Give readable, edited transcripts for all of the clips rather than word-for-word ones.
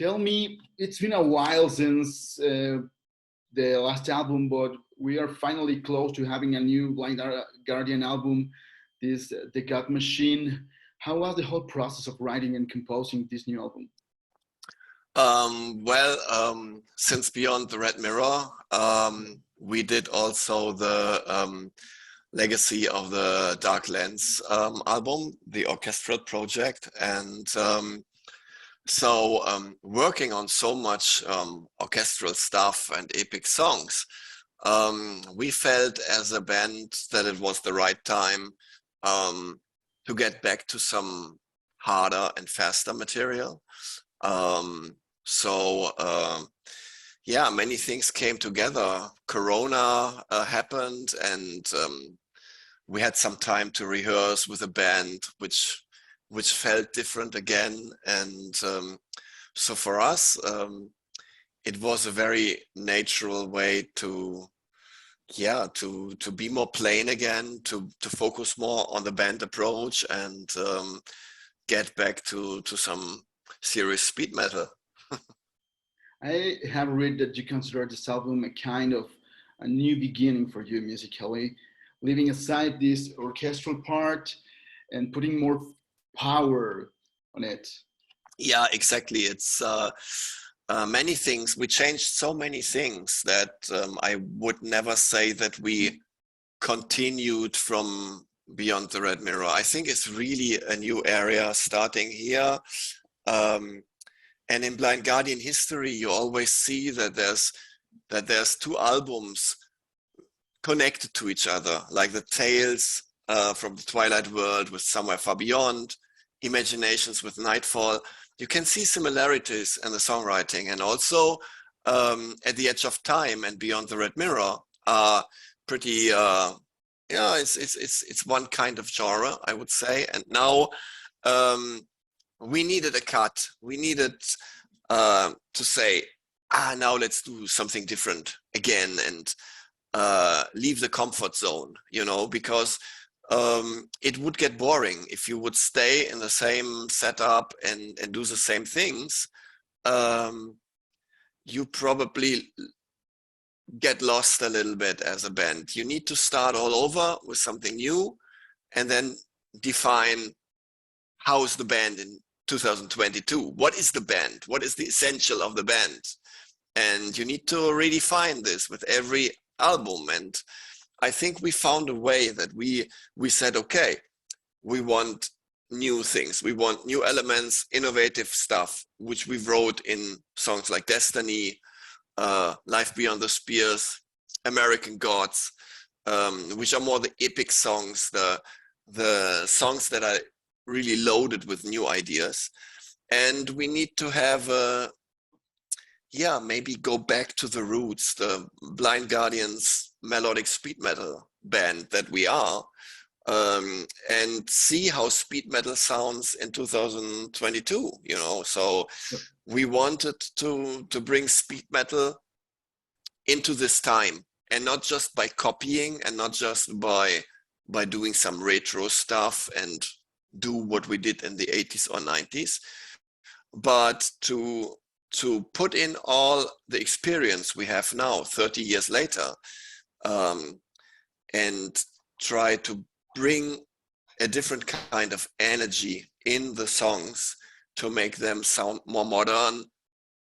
Tell me, it's been a while since the last album, but we are finally close to having a new Guardian album, this The God Machine. How was the whole process of writing and composing this new album? Since Beyond the Red Mirror, we did also the Legacy of the Dark Lens album, the orchestral project. And working on so much orchestral stuff and epic songs, we felt as a band that it was the right time to get back to some harder and faster material. Um, so Many things came together. Corona happened, and we had some time to rehearse with a band, which felt different again. And so for us, it was a very natural way to be more plain again, to focus more on the band approach and get back to some serious speed metal. I have read that you consider this album a kind of a new beginning for you musically, leaving aside this orchestral part and putting more power on it. Yeah, exactly. It's many things. We changed so many things that I would never say that we continued from Beyond the Red Mirror. I think it's really a new area starting here. And in Blind Guardian history, you always see that there's two albums connected to each other, like the Tales from the Twilight World with Somewhere Far Beyond, Imaginations with Nightfall. You can see similarities in the songwriting, and also At the Edge of Time and Beyond the Red Mirror are pretty. It's one kind of genre, I would say. And now we needed a cut. We needed to say, now let's do something different again and leave the comfort zone, because it would get boring if you would stay in the same setup and do the same things. You probably get lost a little bit as a band. You need to start all over with something new and then define how is the band in 2022. What is the band? What is the essential of the band? And you need to redefine this with every album. And I think we found a way that we said, okay, we want new things. We want new elements, innovative stuff, which we wrote in songs like Destiny, Life Beyond the Spears, American Gods, which are more the epic songs, the songs that are really loaded with new ideas. And we need to have maybe go back to the roots, the Blind Guardians melodic speed metal band that we are, and see how speed metal sounds in 2022, So we wanted to bring speed metal into this time, and not just by copying and not just by doing some retro stuff and do what we did in the 80s or 90s, but to put in all the experience we have now 30 years later, and try to bring a different kind of energy in the songs to make them sound more modern,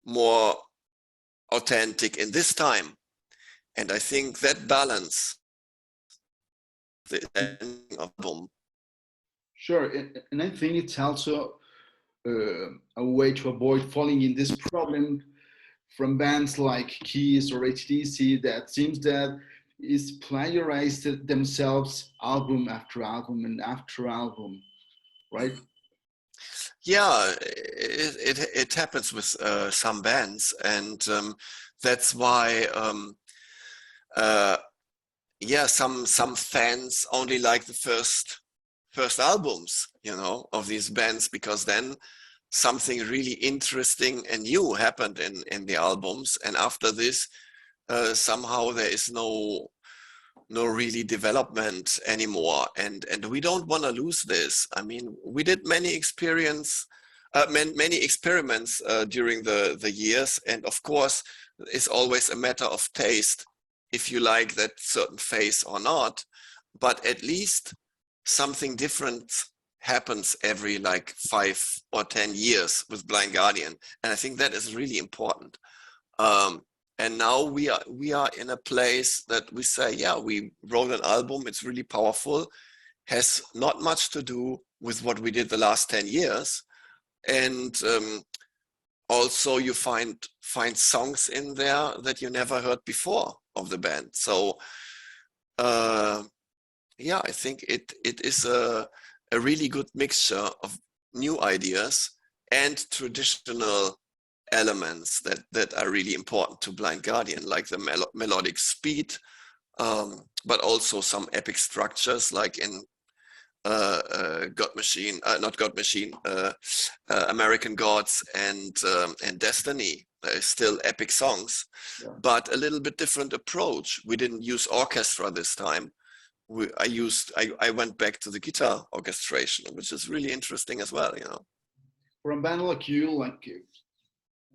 more authentic in this time. And I think that balance, the album. Sure, and I think it's also a way to avoid falling in this problem from bands like Kiss or HTC that seems that is plagiarized themselves album after album and after album, right? Yeah, it happens with some bands, and that's why some fans only like the first albums, of these bands, because then something really interesting and new happened in the albums, and after this somehow there is no really development anymore, and we don't want to lose this. I mean, we did many many experiments during the years, and of course it's always a matter of taste if you like that certain phase or not, but at least something different happens every like 5 or 10 years with Blind Guardian, and I think that is really important. And now we are in a place that we say, yeah, we wrote an album, it's really powerful, has not much to do with what we did the last 10 years. And also you find songs in there that you never heard before of the band. So yeah, I think it is a really good mixture of new ideas and traditional elements that are really important to Blind Guardian, like the melodic speed, but also some epic structures like in God Machine, not God Machine, American Gods and Destiny. There is still epic songs, Yeah. but a little bit different approach. We didn't use orchestra this time. I went back to the guitar orchestration, which is really interesting as well, you know. For a band like you, like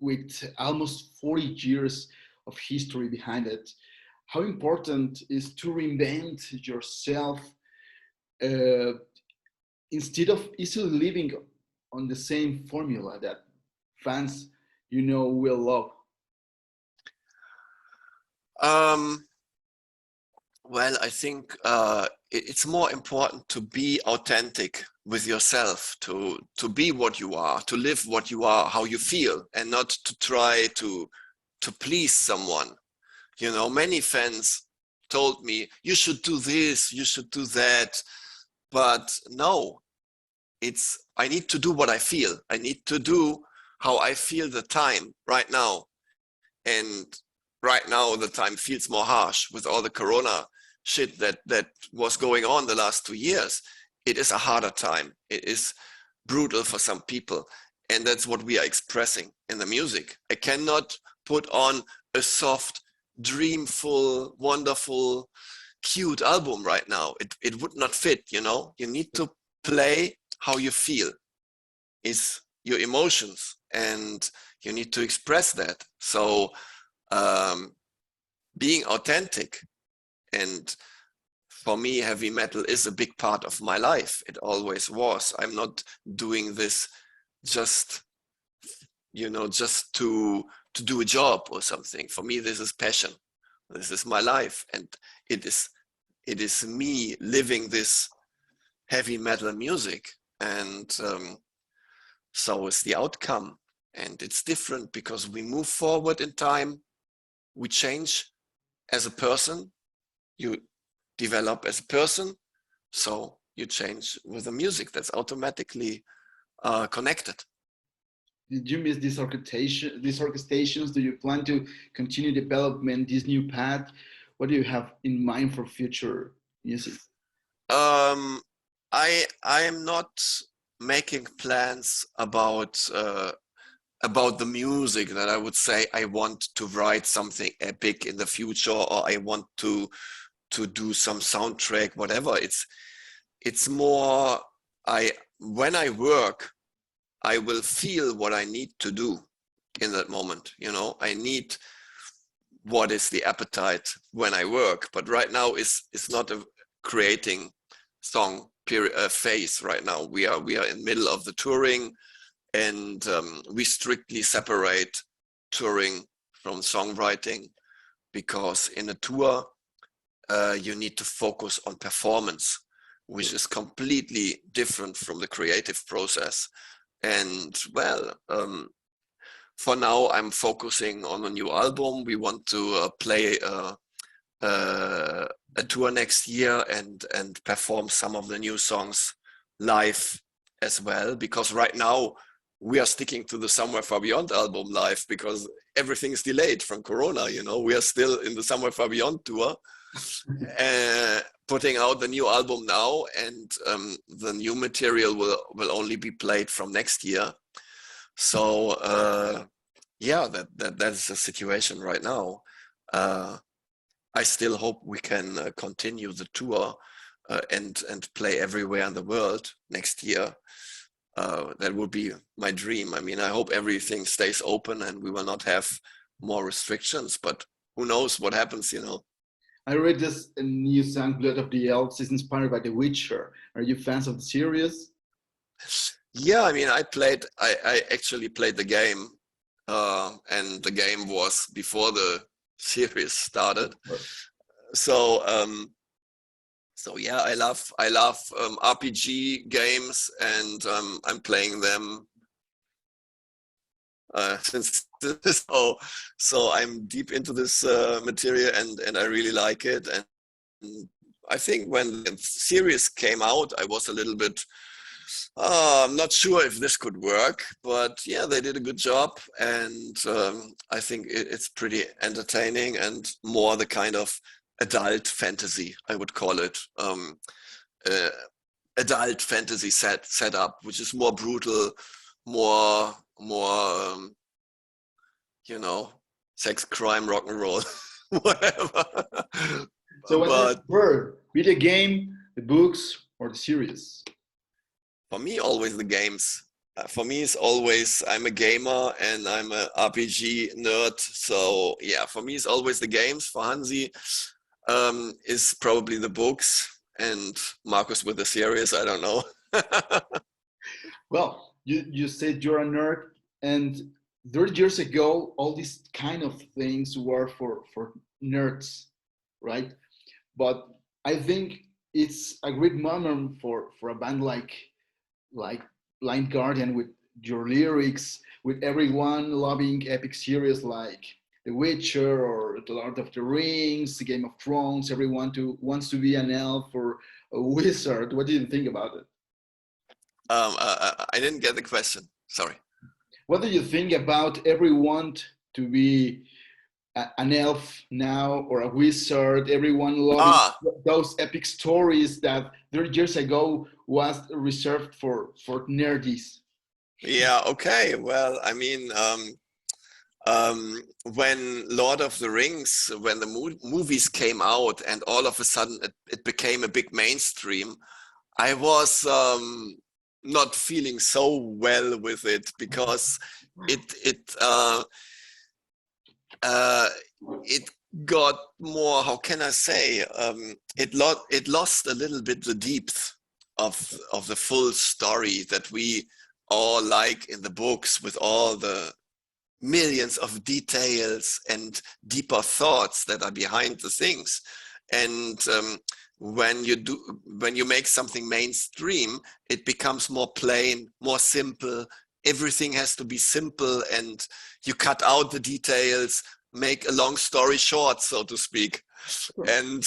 with almost 40 years of history behind it, how important is to reinvent yourself uh, instead of easily living on the same formula that fans, you know, will love? Um, well, I think it's more important to be authentic with yourself, to be what you are, to live what you are, how you feel, and not to try to please someone. You know, many fans told me, you should do this, you should do that. But no, I need to do what I feel. I need to do how I feel the time right now. And right now the time feels more harsh with all the Corona shit that was going on the last 2 years. It is a harder time. It is brutal for some people. And that's what we are expressing in the music. I cannot put on a soft, dreamful, wonderful, cute album right now. It would not fit, you know. You need to play how you feel, is your emotions, and you need to express that. So being authentic, and for me, heavy metal is a big part of my life. It always was. I'm not doing this just, you know, just to do a job or something. For me, this is passion. This is my life, and it is me living this heavy metal music, and so is the outcome. And it's different because we move forward in time, we change as a person, you develop as a person, so you change with the music. That's automatically connected. Did you miss these orchestrations? Do you plan to continue development this new path? What do you have in mind for future music? I am not making plans about the music that I would say I want to write something epic in the future, or I want to do some soundtrack, whatever. It's more, when I work, I will feel what I need to do in that moment. You know, I need what is the appetite when I work. But right now it's not a creating song phase right now. We are in middle of the touring, and we strictly separate touring from songwriting, because in a tour you need to focus on performance, which is completely different from the creative process. And well, for now I'm focusing on a new album. We want to play a tour next year and perform some of the new songs live as well, because right now we are sticking to the Somewhere Far Beyond album live because everything is delayed from Corona. You know, we are still in the Somewhere Far Beyond tour, putting out the new album now, and the new material will only be played from next year. So yeah, that's the situation right now. I still hope we can continue the tour and play everywhere in the world next year. That would be my dream. I mean, I hope everything stays open and we will not have more restrictions, but who knows what happens, you know. I read this new song, Blood of the Elves, is inspired by The Witcher. Are you fans of the series? Yeah, I mean, I actually played the game, and the game was before the series started. So, so yeah, I love RPG games, and I'm playing them since so I'm deep into this material, and I really like it. And I think when the series came out, I was a little bit I'm not sure if this could work, but yeah, they did a good job, and I think it's pretty entertaining and more the kind of adult fantasy, I would call it. Uh, Adult fantasy setup, which is more brutal, more you know, sex, crime, rock and roll, whatever. So what do you But prefer? Video game, the books, or the series? for me, always the games. For me, it's always I'm a gamer and I'm a RPG nerd. So yeah, for me, it's always the games. For Hansi, is probably the books, and Marcus with the series. I don't know. Well, you said you're a nerd, and 30 years ago, all these kind of things were for nerds, right? But I think it's a great moment for a band like Blind Guardian with your lyrics, with everyone loving epic series like The Witcher or The Lord of the Rings, Game of Thrones. Everyone wants to be an elf or a wizard. What do you think about it? I didn't get the question. Sorry. What do you think about everyone to be an elf now or a wizard? Everyone loving Ah, those epic stories that 30 years ago was reserved for nerdies. yeah. Okay. Well, I mean, when Lord of the Rings, when the movies came out, and all of a sudden it became a big mainstream, I was not feeling so well with it because it it uh, uh, it got more. How can I say? It lost a little bit the depth of the full story that we all like in the books, with all the millions of details and deeper thoughts that are behind the things. And when you make something mainstream, it becomes more plain, more simple. Everything has to be simple, and you cut out the details, make a long story short, so to speak. And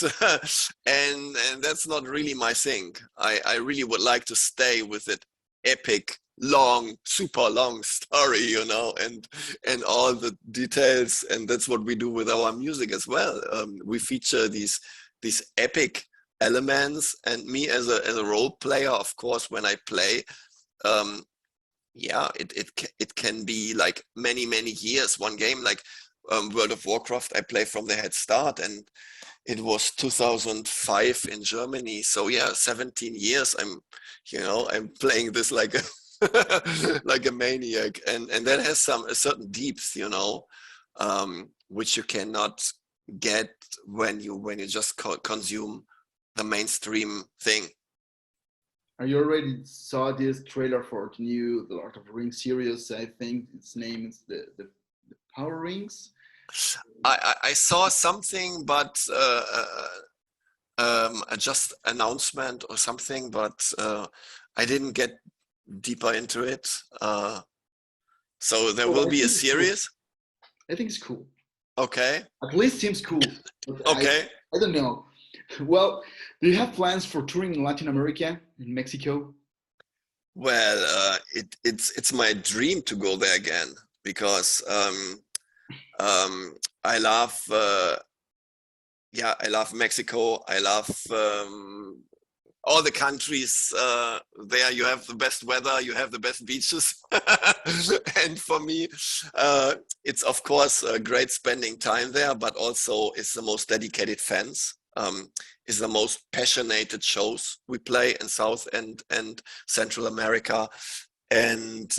and that's not really my thing. I really would like to stay with it epic, long, super long story, you know, and all the details. And that's what we do with our music as well. We feature these epic elements, and me as a role player, of course, when I play, um, yeah, it can be like many years. One game like World of Warcraft, I play from the head start, and it was 2005 in Germany. So yeah, 17 years. I'm playing this like a like a maniac, and that has a certain depth, you know, which you cannot get when you just consume the mainstream thing. I already saw this trailer for the new The Lord of the Rings series. I think its name is the Power Rings. I saw something, but just announcement or something, but I didn't get deeper into it. So there Well, will I be a think it's cool. series. I think it's cool. Okay. At least seems cool. But Okay. I don't know. Well, do you have plans for touring in Latin America, in Mexico? Well, it's my dream to go there again because I love I love Mexico. I love all the countries there. You have the best weather, you have the best beaches. And for me, it's of course great spending time there, but also it's the most dedicated fans. Is the most passionate shows we play in South and Central America. And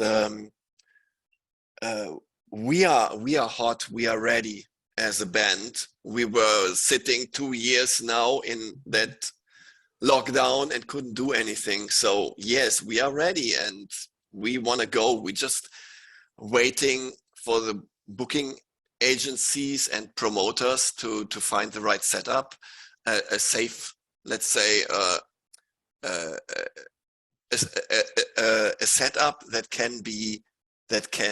we are hot, we are ready as a band. We were sitting 2 years now in that lockdown and couldn't do anything. So yes, we are ready and we want to go. We just waiting for the booking agencies and promoters to find the right setup, a safe, let's say, a setup that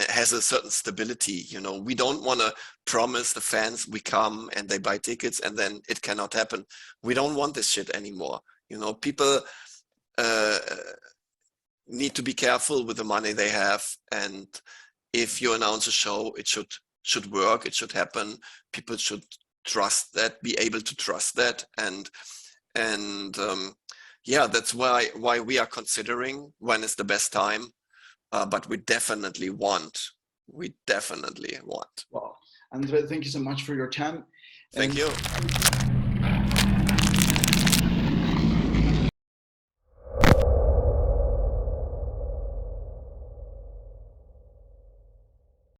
has a certain stability. You know, we don't want to promise the fans we come and they buy tickets and then it cannot happen. We don't want this shit anymore. You know, people need to be careful with the money they have, and if you announce a show, it should work, it should happen. People should trust that, be able to trust that, and yeah, that's why we are considering when is the best time. But we definitely want. Well, Andre, thank you so much for your time. Thank And you.